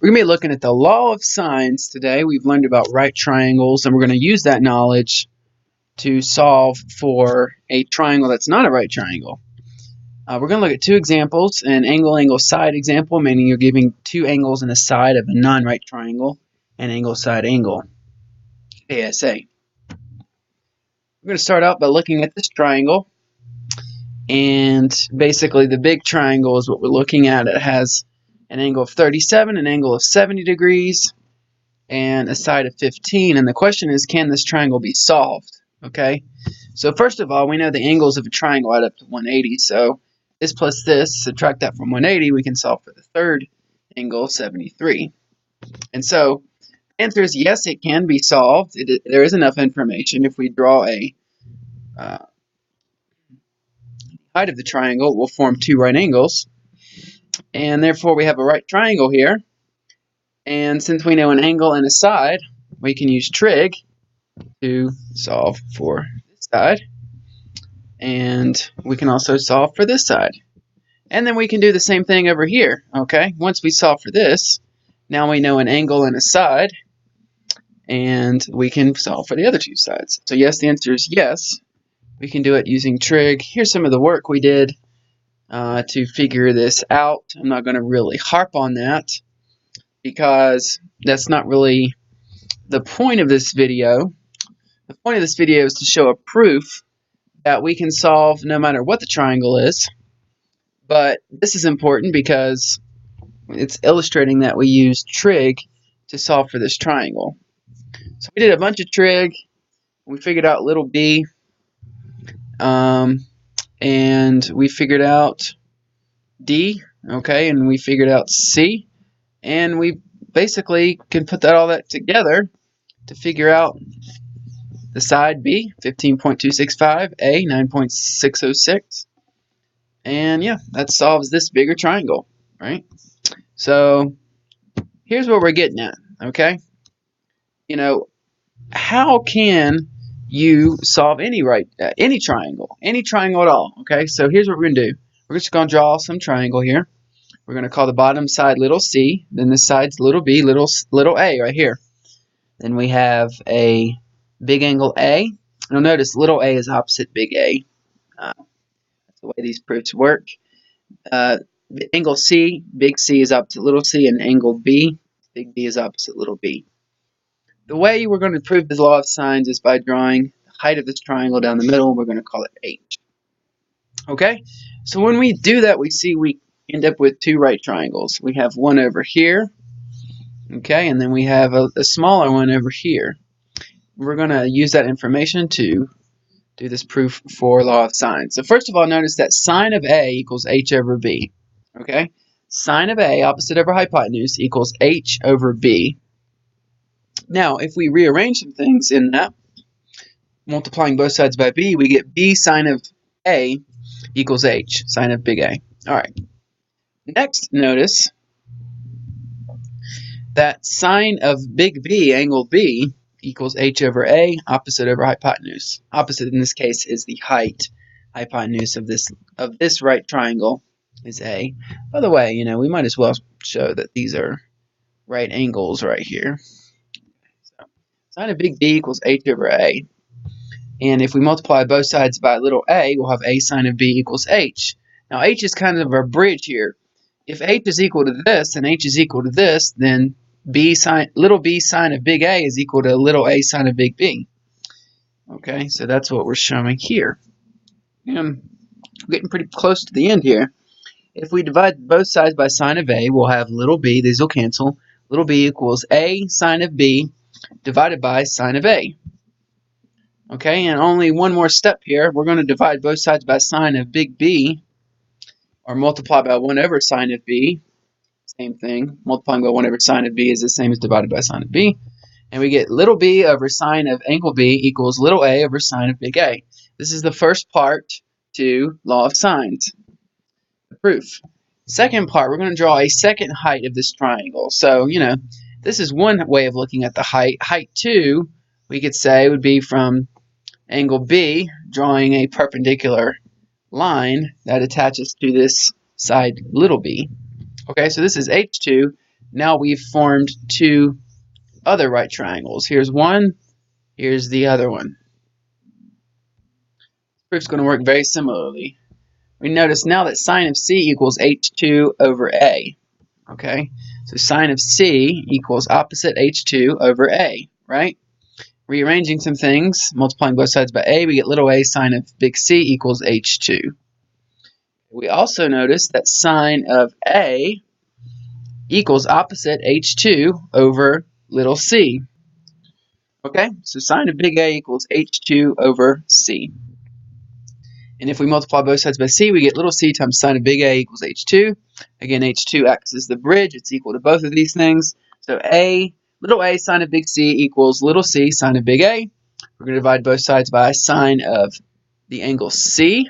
We're going to be looking at the law of sines today. We've learned about right triangles, and we're going to use that knowledge to solve for a triangle that's not a right triangle. We're going to look at two examples, an angle-angle-side example, meaning you're giving two angles and a side of a non-right triangle, and angle-side-angle, ASA. We're going to start out by looking at this triangle, and basically the big triangle is what we're looking at. It has an angle of 37, an angle of 70 degrees, and a side of 15. And the question is, can this triangle be solved? Okay, so first of all, we know the angles of a triangle add up to 180. So this plus this, subtract that from 180, we can solve for the third angle, 73. And so the answer is yes, it can be solved. There is enough information. If we draw a height of the triangle, it will form two right angles. And therefore, we have a right triangle here. And since we know an angle and a side, we can use trig to solve for this side. And we can also solve for this side. And then we can do the same thing over here, okay? Once we solve for this, now we know an angle and a side, and we can solve for the other two sides. So yes, the answer is yes. We can do it using trig. Here's some of the work we did to figure this out. I'm not going to really harp on that because that's not really the point of this video. The point of this video is to show a proof that we can solve no matter what the triangle is. But this is important because it's illustrating that we use trig to solve for this triangle. So we did a bunch of trig. We figured out little b. And we figured out D, okay, and we figured out C, and we basically can put all that together to figure out the side B, 15.265, A, 9.606, and yeah, that solves this bigger triangle, right? So here's what we're getting at, okay? You know, how can you solve any triangle at all, okay? So here's what we're going to do. We're just going to draw some triangle here. We're going to call the bottom side little c, then this side's little b, little a right here. Then we have a big angle A. You'll notice little a is opposite big A. That's the way these proofs work. Angle C, big C is opposite little c, and angle B, big B is opposite little b. The way we're going to prove the law of sines is by drawing the height of this triangle down the middle. We're going to call it h. Okay, so when we do that, we see we end up with two right triangles. We have one over here, okay, and then we have a smaller one over here. We're going to use that information to do this proof for law of sines. So first of all, notice that sine of A equals h over b. Okay, sine of A, opposite over hypotenuse, equals h over b. Now, if we rearrange some things in that, multiplying both sides by b, we get b sine of A equals h, sine of big A. All right. Next, notice that sine of big B, angle B, equals h over A, opposite over hypotenuse. Opposite in this case is the height. Hypotenuse of this right triangle is A. By the way, you know, we might as well show that these are right angles right here. So, sine of big B equals h over A. And if we multiply both sides by little a, we'll have a sine of b equals h. Now, h is kind of our bridge here. If h is equal to this and h is equal to this, then little b sine of big A is equal to little a sine of big B. Okay, so that's what we're showing here. And we're getting pretty close to the end here. If we divide both sides by sine of A, we'll have little b, these will cancel. Little b equals a sine of b divided by sine of A. Okay, and only one more step here. We're going to divide both sides by sine of big B, or multiply by 1 over sine of B. Same thing. Multiplying by 1 over sine of B is the same as divided by sine of B. And we get little b over sine of angle B equals little a over sine of big A. This is the first part to law of sines, the proof. Second part, we're going to draw a second height of this triangle. So, you know, this is one way of looking at the height. Height 2, we could say, would be from angle B, drawing a perpendicular line that attaches to this side little b. Okay, so this is h2. now we've formed two other right triangles. Here's one, here's the other one. Proof's going to work very similarly. We notice now that sine of C equals H2 over A. Okay, so sine of C equals opposite H2 over A, right? Rearranging some things, multiplying both sides by A, we get little a sine of big C equals H2. We also notice that sine of A equals opposite H2 over little c. Okay, so sine of big A equals H2 over C. And if we multiply both sides by C, we get little c times sine of big A equals H2. Again, H2 acts as the bridge. It's equal to both of these things. So little a sine of big C equals little c sine of big A. We're going to divide both sides by sine of the angle C.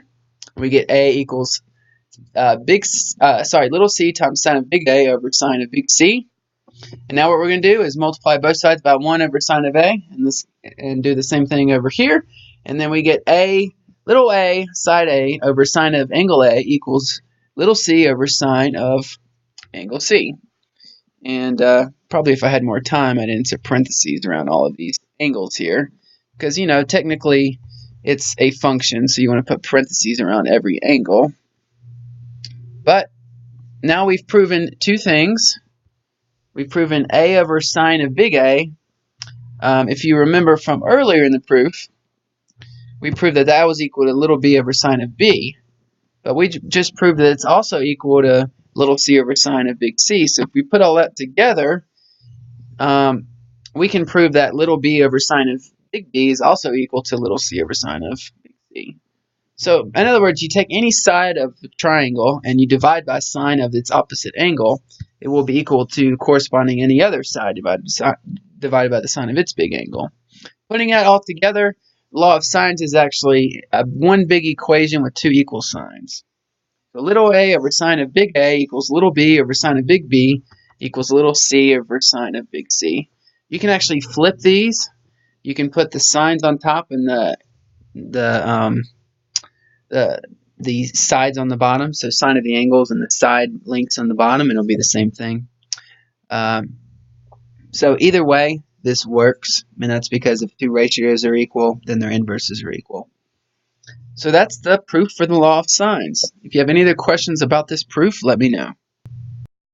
We get A equals little c times sine of big A over sine of big C. And now what we're going to do is multiply both sides by 1 over sine of A and do the same thing over here. And then we get little a side A over sine of angle A equals little c over sine of angle C. And probably if I had more time, I'd insert parentheses around all of these angles here. Because, you know, technically it's a function, so you want to put parentheses around every angle. But now we've proven two things. We've proven A over sine of big A. If you remember from earlier in the proof, we proved that that was equal to little b over sine of B. But we just proved that it's also equal to little c over sine of big C. So if we put all that together, we can prove that little b over sine of big B is also equal to little c over sine of big C. So in other words, you take any side of the triangle and you divide by sine of its opposite angle, it will be equal to corresponding any other side divided by the sine of its big angle. Putting that all together, the law of sines is actually one big equation with two equal signs. So little a over sine of big A equals little b over sine of big B equals little c over sine of big C. You can actually flip these. You can put the signs on top and the sides on the bottom, so sine of the angles and the side lengths on the bottom, and it'll be the same thing. So either way, this works, and that's because if two ratios are equal, then their inverses are equal. So that's the proof for the law of sines. If you have any other questions about this proof, let me know.